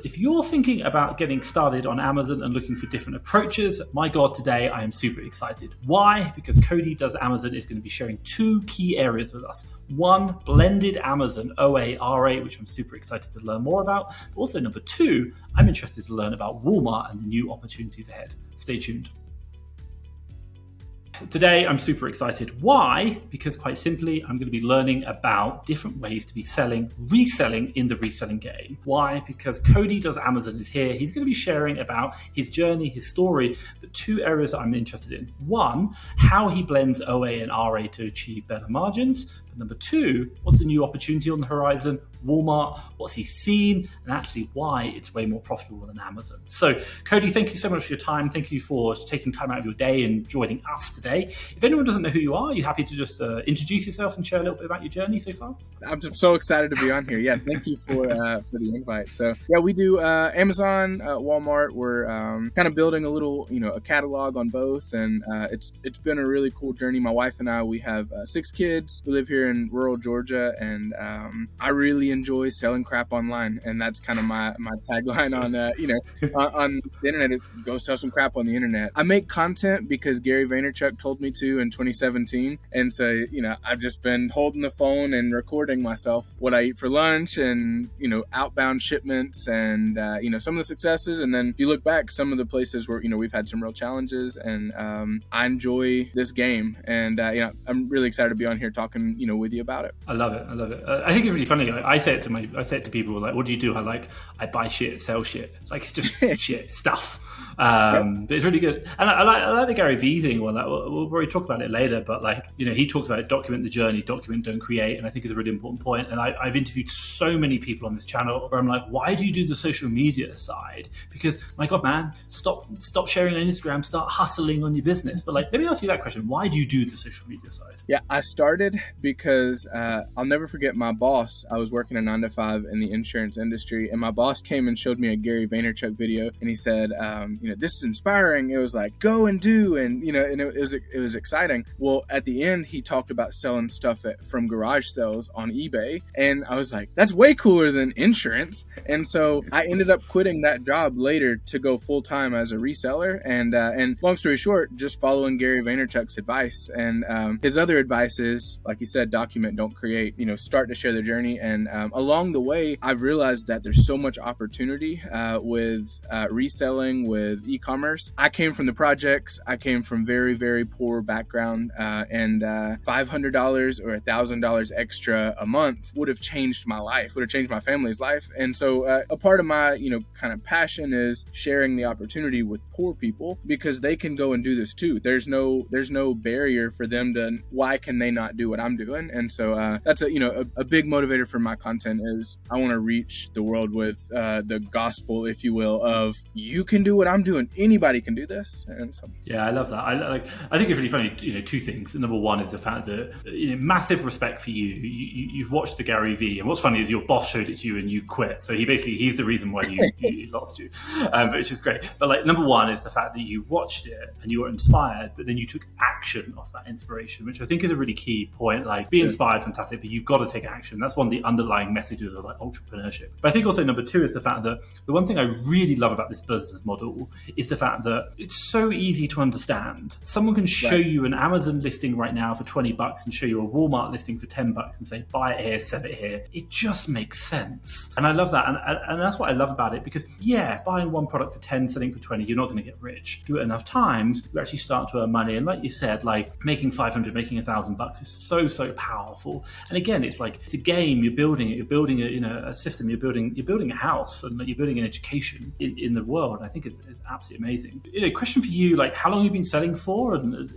if you're thinking about getting started on Amazon and looking for different approaches, my God, today I am super excited. Why? Because Cody Does Amazon is going to be sharing two key areas with us. One, blended Amazon OA, RA, which I'm super excited to learn more about. But also number two, I'm interested to learn about Walmart and the new opportunities ahead. Stay tuned. Today, I'm super excited. Why? Because quite simply, I'm going to be learning about different ways to be reselling in the reselling game. Why? Because Cody Does Amazon is here. He's going to be sharing about his journey, his story, but two areas that I'm interested in. One, how he blends OA and RA to achieve better margins. But number two, what's the new opportunity on the horizon? Walmart, what's he seen, and actually why it's way more profitable than Amazon. So, Cody, thank you so much for your time. Thank you for taking time out of your day and joining us today. If anyone doesn't know who you are happy to just introduce yourself and share a little bit about your journey so far? I'm just so excited to be on here. Yeah, thank you for the invite. So, yeah, we do Amazon, Walmart. We're kind of building a little, a catalog on both, and it's been a really cool journey. My wife and I, we have 6 kids. We live here in rural Georgia, and I really enjoy selling crap online, and that's kind of my tagline on on the internet is go sell some crap on the internet. I make content because Gary Vaynerchuk told me to in 2017, and so I've just been holding the phone and recording myself what I eat for lunch, and outbound shipments, and some of the successes, and then if you look back, some of the places where we've had some real challenges, and I enjoy this game, and I'm really excited to be on here talking with you about it. I love it. I think it's really funny. I say it to people, like, what do you do? I buy shit, sell shit. Like, it's just shit stuff. But it's really good. And I like the Gary Vee thing. Well, we'll probably talk about it later, but he talks about document the journey, document, don't create. And I think it's a really important point. And I've interviewed so many people on this channel where I'm like, why do you do the social media side? Because my God, man, stop sharing on Instagram, start hustling on your business. But let me ask you that question. Why do you do the social media side? Yeah, I started because I'll never forget my boss. I was working a 9-to-5 in the insurance industry, and my boss came and showed me a Gary Vaynerchuk video, and he said, this is inspiring. It was like, go and do, and it was exciting. Well, at the end, he talked about selling stuff from garage sales on eBay, and I was like, that's way cooler than insurance. And so I ended up quitting that job later to go full time as a reseller. And long story short, just following Gary Vaynerchuk's advice, and his other advice is, like you said, document, don't create. Start to share their journey. And along the way, I've realized that there's so much opportunity with reselling, with e-commerce. I came from the projects. I came from very, very poor background, and $500 or $1,000 extra a month would have changed my life, would have changed my family's life. And so a part of my, kind of passion is sharing the opportunity with poor people, because they can go and do this too. There's no barrier for them to, why can they not do what I'm doing? And so that's a big motivator for my content is I want to reach the world with the gospel, if you will, of you can do what I'm doing. Anybody can do this. And so, yeah, I love that. I think it's really funny. Two things. Number one is the fact that massive respect for you. You've watched the Gary Vee, and what's funny is your boss showed it to you and you quit. So he's the reason why you lost you, which is great. But number one is the fact that you watched it and you were inspired, but then you took action off that inspiration, which I think is a really key point. Be inspired, fantastic, but you've got to take action. That's one of the underlying messages of entrepreneurship. But I think also number two is the fact that the one thing I really love about this business model is the fact that it's so easy to understand. Someone can show you an Amazon listing right now for $20 and show you a Walmart listing for $10 and say, buy it here, sell it here. It just makes sense. And I love that. And that's what I love about it, because buying one product for 10, selling for 20, you're not going to get rich. Do it enough times, you actually start to earn money. And like you said, making 500, making $1,000 is so powerful. And again, it's a game. You're building it. You're building a system. You're building a house, and you're building an education in the world. I think it's absolutely amazing. Question for you: how long have you been selling for, and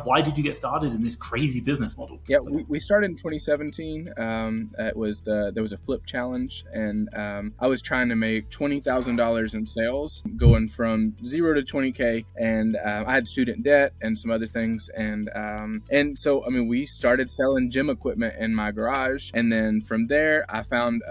why did you get started in this crazy business model? Yeah, we started in 2017. There was a flip challenge, and I was trying to make $20,000 in sales, going from 0 to 20K, and I had student debt and some other things, and so we started selling gym equipment in my garage, and then from there, I found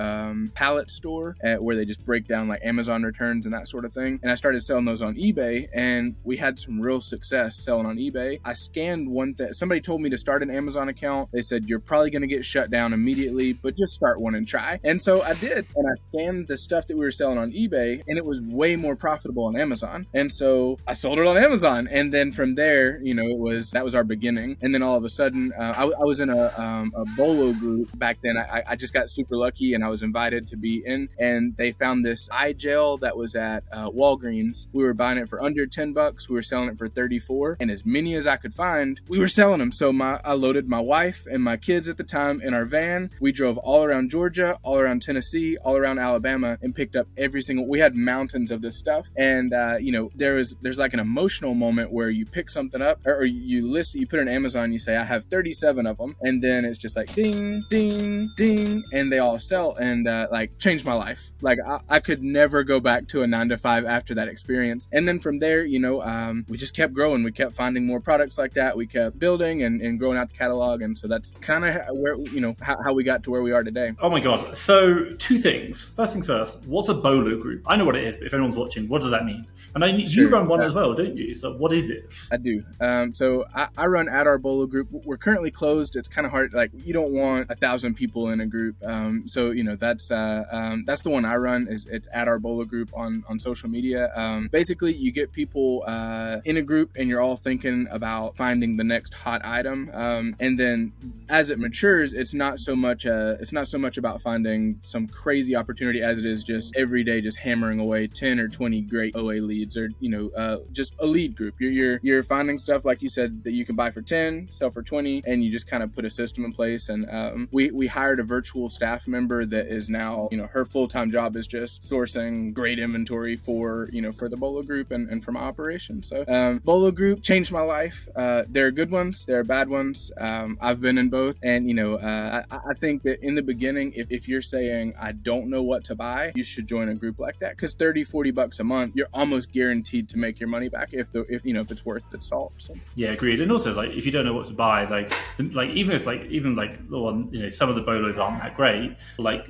Pallet Store where they just break down like Amazon returns and that sort of thing. And I started selling those on eBay, and we had some real success selling on eBay. I scanned one thing. Somebody told me to start an Amazon account. They said, you're probably going to get shut down immediately, but just start one and try. And so I did. And I scanned the stuff that we were selling on eBay, and it was way more profitable on Amazon. And so I sold it on Amazon. And then from there, that was our beginning. And then all of a sudden, I was in a Bolo group back then. I just got super lucky, and I was invited to be in, and they found this eye gel that was at Walgreens. We were buying it for under $10. We were selling it for 34, and as many as I could find, we were selling them. So I loaded my wife and my kids at the time in our van. We drove all around Georgia, all around Tennessee, all around Alabama, and picked up we had mountains of this stuff. And there's like an emotional moment where you pick something up, or you put it on Amazon, you say, I have 37 of them, and then it's just like ding, ding, ding, and they all sell, and changed my life. Like I could never go back to a 9-to-5 after that experience. And then from there, we just kept growing. We kept finding more products like that. We kept building and growing out the catalog. And so that's kind of where, how we got to where we are today. Oh my God. So 2 things. First things first, what's a Bolo group? I know what it is, but if anyone's watching, what does that mean? And you run one as well, don't you? So what is it? I do. So I run at our Bolo group. We're currently closed. It's kind of hard. Like, you don't want 1,000 people in a group. So that's the one I run. It's at our Bolo group on social media. Basically, you get people in a group, and you're all thinking about finding the next hot item. And then as it matures, it's not so much about finding some crazy opportunity as it is just every day just hammering away 10 or 20 great OA leads, or just a lead group. You're finding stuff, like you said, that you can buy for 10, sell for 20, and you just kind of put a system in place. And we hired a virtual staff member that is now, her full-time job is just sourcing great inventory for the Bolo group and for my operation. So Bolo group changed my life. There are good ones, there are bad ones. I've been in both, and I think that in the beginning, if you're saying I don't know what to buy, you should join a group like that, because $30-$40 a month, you're almost guaranteed to make your money back if it's worth its salt. So. Yeah, agreed. And also, if you don't know what to buy, even the one, some of the Bolos aren't that great,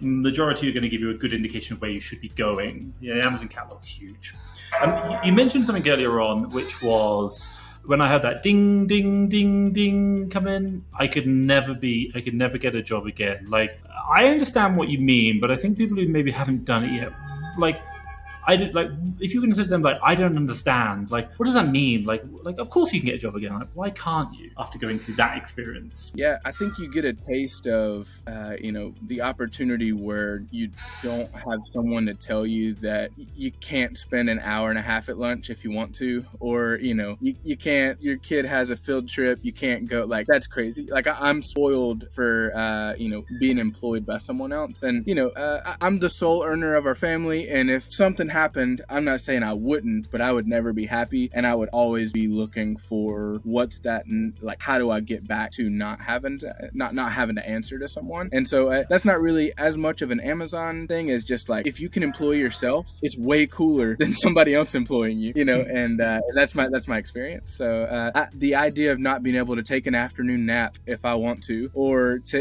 majority are going to give you a good indication of where you should be going. The Amazon catalog's huge. You mentioned something earlier on, which was when I heard that ding, ding, ding, ding come in, I could never get a job again. I understand what you mean, but I think people who maybe haven't done it yet, if you can say to them, I don't understand, what does that mean? Of course you can get a job again. Why can't you after going through that experience? Yeah, I think you get a taste of, the opportunity where you don't have someone to tell you that you can't spend an hour and a half at lunch if you want to, or, you can't, your kid has a field trip, you can't go, that's crazy. I'm spoiled for, being employed by someone else. And, I'm the sole earner of our family. And if something happened, I'm not saying I wouldn't, but I would never be happy, and I would always be looking for what's that, and how do I get back to not having to answer to someone. And so that's not really as much of an Amazon thing as just if you can employ yourself, it's way cooler than somebody else employing you, and that's my experience. So the idea of not being able to take an afternoon nap if I want to, or to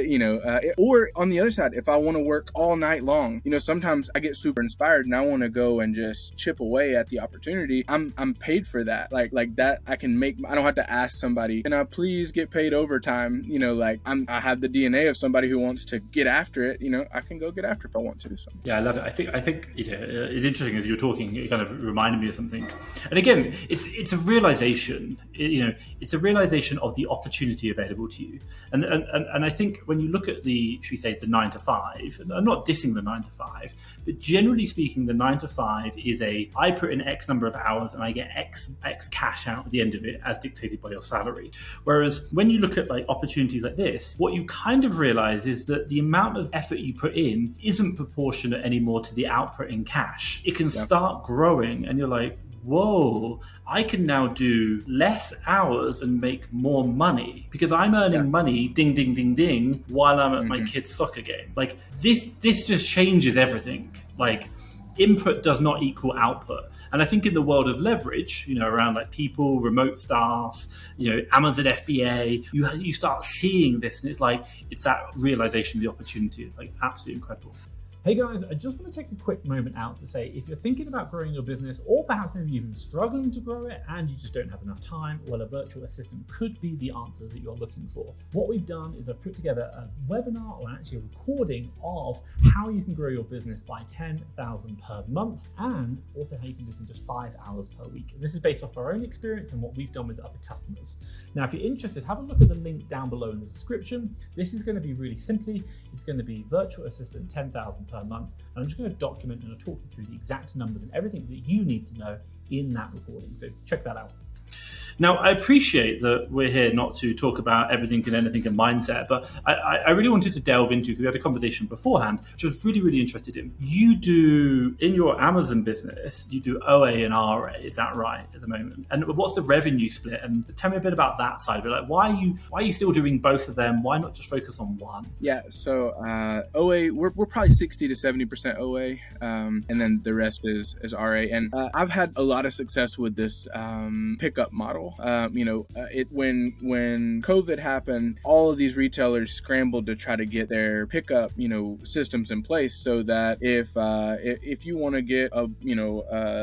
or on the other side, if I want to work all night long, sometimes I get super inspired and I want to go and just chip away at the opportunity. I'm paid for that. Like that I can make. I don't have to ask somebody, can I please get paid overtime? I have the DNA of somebody who wants to get after it. I can go get after if I want to. So. Yeah, I love it. I think it's interesting as you're talking. It kind of reminded me of something. And again, it's a realization. It's a realization of the opportunity available to you. And I think when you look at the 9 to 5, and I'm not dissing the 9 to 5, but generally speaking, the 9 to 5 is I put in X number of hours and I get X cash out at the end of it as dictated by your salary. Whereas when you look at opportunities like this, what you kind of realize is that the amount of effort you put in isn't proportionate anymore to the output in cash. It can start growing, and you're like, whoa, I can now do less hours and make more money because I'm earning money, ding, ding, ding, ding, while I'm at my kid's soccer game. This just changes everything. input does not equal output. And I think in the world of leverage, around like people, remote staff, Amazon FBA, you start seeing this, and it's that realization of the opportunity. It's like absolutely incredible. Hey guys, I just want to take a quick moment out to say, if you're thinking about growing your business, or perhaps maybe even struggling to grow it and you just don't have enough time, well, a virtual assistant could be the answer that you're looking for. What we've done is I've put together a webinar, or actually a recording of how you can grow your business by 10,000 per month, and also how you can do this in just 5 hours per week. And this is based off our own experience and what we've done with other customers. Now, if you're interested, have a look at the link down below in the description. This is going to be really simply, it's going to be virtual assistant 10,000 per month, and I'm just going to document and I'll talk you through the exact numbers and everything that you need to know in that recording. So check that out. Now, I appreciate that we're here not to talk about everything and anything in mindset, but I really wanted to delve into, because we had a conversation beforehand, which I was really, really interested in. You do, in your Amazon business, you do OA and RA, is that right, at the moment? And what's the revenue split? And tell me a bit about that side of it. Like, why are you still doing both of them? Why not just focus on one? Yeah, so OA, we're probably 60 to 70% OA, and then the rest is RA. And I've had a lot of success with this pickup model. When COVID happened, all of these retailers scrambled to try to get their pickup, systems in place, so that if you want to get a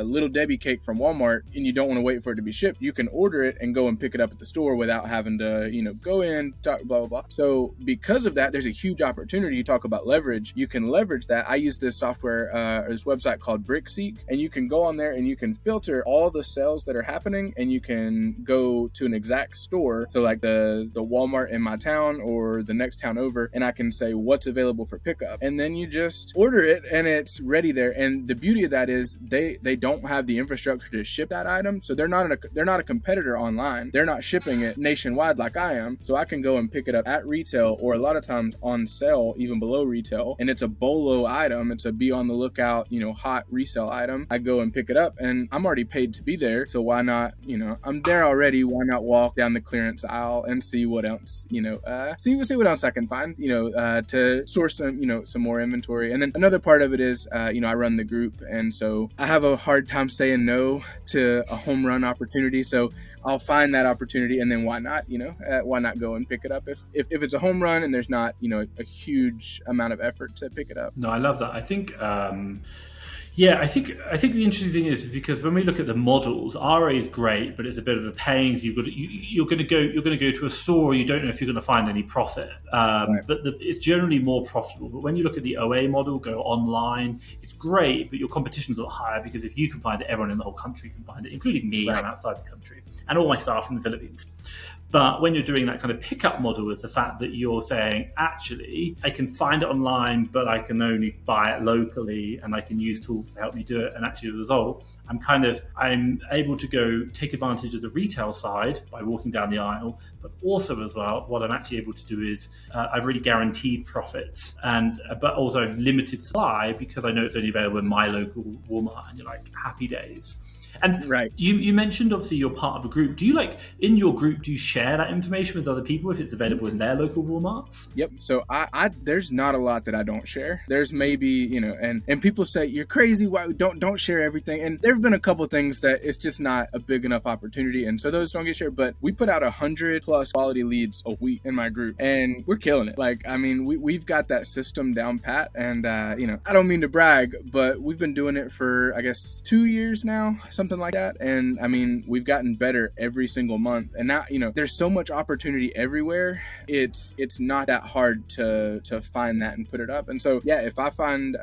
Little Debbie cake from Walmart and you don't want to wait for it to be shipped, you can order it and go and pick it up at the store without having to, go in, talk, blah, blah, blah. So because of that, there's a huge opportunity. You talk about leverage. You can leverage that. I use this software, or this website called Brickseek, and you can go on there and you can filter all the sales that are happening, and you can go to an exact store, so like the Walmart in my town or the next town over, and I can say what's available for pickup, and then you just order it and it's ready there. And the beauty of that is they don't have the infrastructure to ship that item, so they're not a competitor online. They're not shipping it nationwide like I am, so I can go and pick it up at retail, or a lot of times on sale even below retail, and it's a BOLO item. It's a be on the lookout, hot resale item. I go and pick it up, and I'm already paid to be there, so why not, I'm there already, why not walk down the clearance aisle and see what else, see what else I can find, to source some more inventory. And then another part of it is, I run the group, and so I have a hard time saying no to a home run opportunity. So I'll find that opportunity, and then why not go and pick it up if it's a home run and there's not, a huge amount of effort to pick it up. No, I love that. I think, I think the interesting thing is, because when we look at the models, RA is great, but it's a bit of a pain. You're going to go to a store, you don't know if you're going to find any profit, right. But it's generally more profitable. But when you look at the OA model, go online, it's great, but your competition's a lot higher, because if you can find it, everyone in the whole country can find it, including me. Right. I'm outside the country, and all my staff in the Philippines. But when you're doing that kind of pickup model, is the fact that you're saying, actually, I can find it online, but I can only buy it locally, and I can use tools to help me do it. And actually, as a result, I'm able to go take advantage of the retail side by walking down the aisle, but also as well, what I'm actually able to do is I've really guaranteed profits, but also I've limited supply, because I know it's only available in my local Walmart, and you're like, happy days. And right. You mentioned, obviously, you're part of a group. Do you in your group, do you share that information with other people if it's available in their local Walmarts? Yep. So I there's not a lot that I don't share. There's maybe, and people say, you're crazy. Why don't share everything? And there've been a couple things that it's just not a big enough opportunity, and so those don't get shared. But we put out 100+ quality leads a week in my group, and we're killing it. We've got that system down pat, and I don't mean to brag, but we've been doing it for, I guess, 2 years now, something like that. And we've gotten better every single month. And now, there's so much opportunity everywhere. It's not that hard to find that and put it up. And so, yeah, if I find,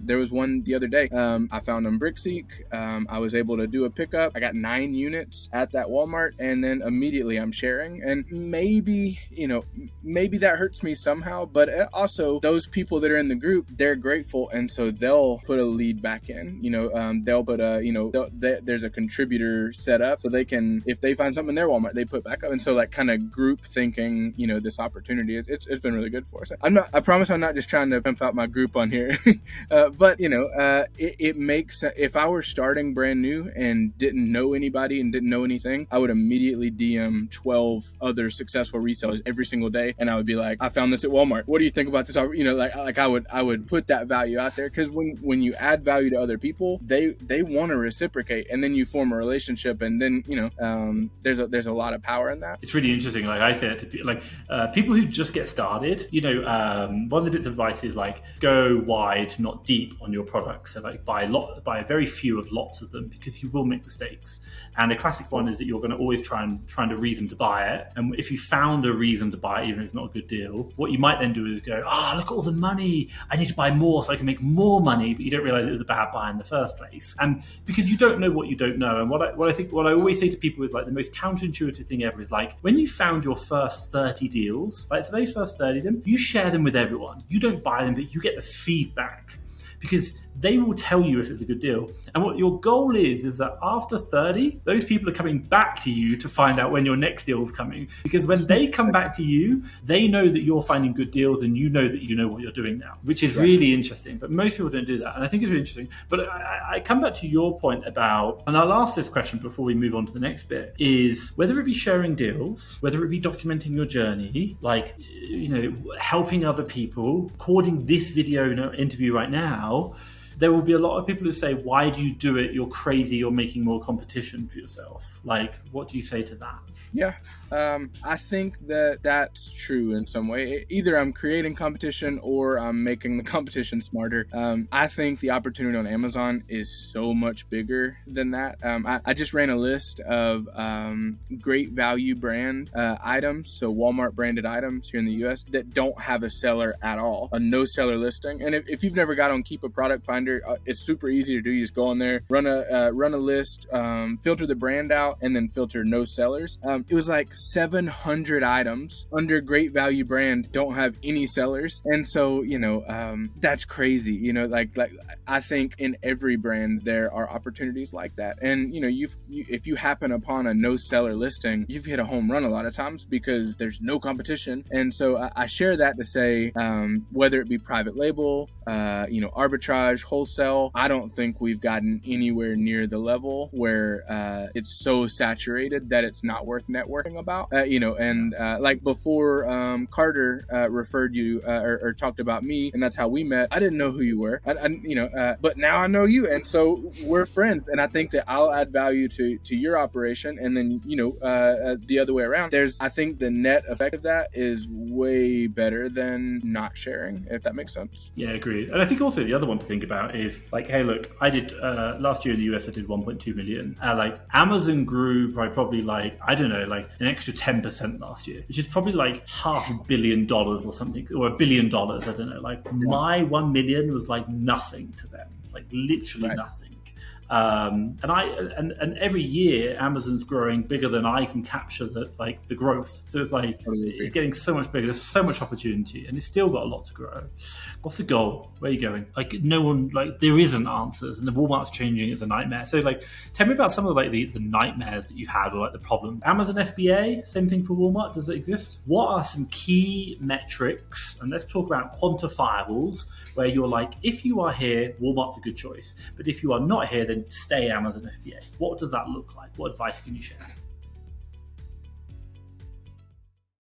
there was one the other day, I found on Brickseek. I was able to do a pickup. I got 9 units at that Walmart, and then immediately I'm sharing. And maybe that hurts me somehow, but also those people that are in the group, they're grateful. And so they'll put a lead back in, they'll put there's a contributor set up, so they can, if they find something in their Walmart, they put back up. And so like kind of group thinking, this opportunity, it's been really good for us. I promise I'm not just trying to pimp out my group on here, but it makes, if I were starting brand new and didn't know anybody and didn't know anything, I would immediately DM 12 other successful resellers every single day. And I would be like, I found this at Walmart. What do you think about this? I would put that value out there, because when you add value to other people, they want to reciprocate, and then you form a relationship, and then there's a lot of power in that. It's really interesting. Like I say it to people, people who just get started, one of the bits of advice is like, go wide, not deep on your products. So like buy a very few of lots of them, because you will make mistakes. And a classic one is that you're going to always trying to reason to buy it. And if you found a reason to buy it, even if it's not a good deal, what you might then do is go, look at all the money. I need to buy more so I can make more money. But you don't realize it was a bad buy in the first place. And because you don't know what you don't know. And what I always say to people is like the most counterintuitive thing ever is like, when you found your first 30 deals, like for those first 30 of them, you share them with everyone. You don't buy them, but you get the feedback, because they will tell you if it's a good deal. And what your goal is that after 30, those people are coming back to you to find out when your next deal is coming. Because when they come back to you, they know that you're finding good deals, and you know that you know what you're doing now, which is really interesting. But most people don't do that. And I think it's really interesting. But I come back to your point about, and I'll ask this question before we move on to the next bit, is whether it be sharing deals, whether it be documenting your journey, helping other people, recording this video interview right now, there will be a lot of people who say, why do you do it? You're crazy. You're making more competition for yourself. Like, what do you say to that? Yeah, I think that's true in some way. Either I'm creating competition or I'm making the competition smarter. I think the opportunity on Amazon is so much bigger than that. I just ran a list of great value brand items, so Walmart branded items here in the US that don't have a seller at all, a no seller listing. And if you've never got on Keep a Product Finder, it's super easy to do. You just go on there, run a list, filter the brand out, and then filter no sellers. It was like 700 items under great value brand don't have any sellers. And so, that's crazy. I think in every brand there are opportunities like that. And, if you happen upon a no seller listing, you've hit a home run a lot of times, because there's no competition. And so I share that to say, whether it be private label, arbitrage, wholesale, I don't think we've gotten anywhere near the level where it's so saturated that it's not worth networking about. Like before Carter referred you or talked about me, and that's how we met. I didn't know who you were, but now I know you, and so we're friends. And I think that I'll add value to your operation, and then the other way around. I think the net effect of that is way better than not sharing, if that makes sense. Yeah, I agree. And I think also the other one to think about is like, hey, look, I did last year in the US, I did 1.2 million. Amazon grew by probably an extra 10% last year, which is probably like $500 million or something, or $1 billion. I don't know. My 1 million was like nothing to them, like literally nothing. And every year Amazon's growing bigger than I can capture the growth. So it's like it's getting so much bigger. There's so much opportunity, and it's still got a lot to grow. What's the goal? Where are you going? No one there isn't answers, and the Walmart's changing is a nightmare. So tell me about some of the nightmares that you've had, or the problem. Amazon FBA, same thing for Walmart. Does it exist? What are some key metrics? And let's talk about quantifiables where you're like, if you are here, Walmart's a good choice, but if you are not here, then stay Amazon FBA. What does that look like? What advice can you share?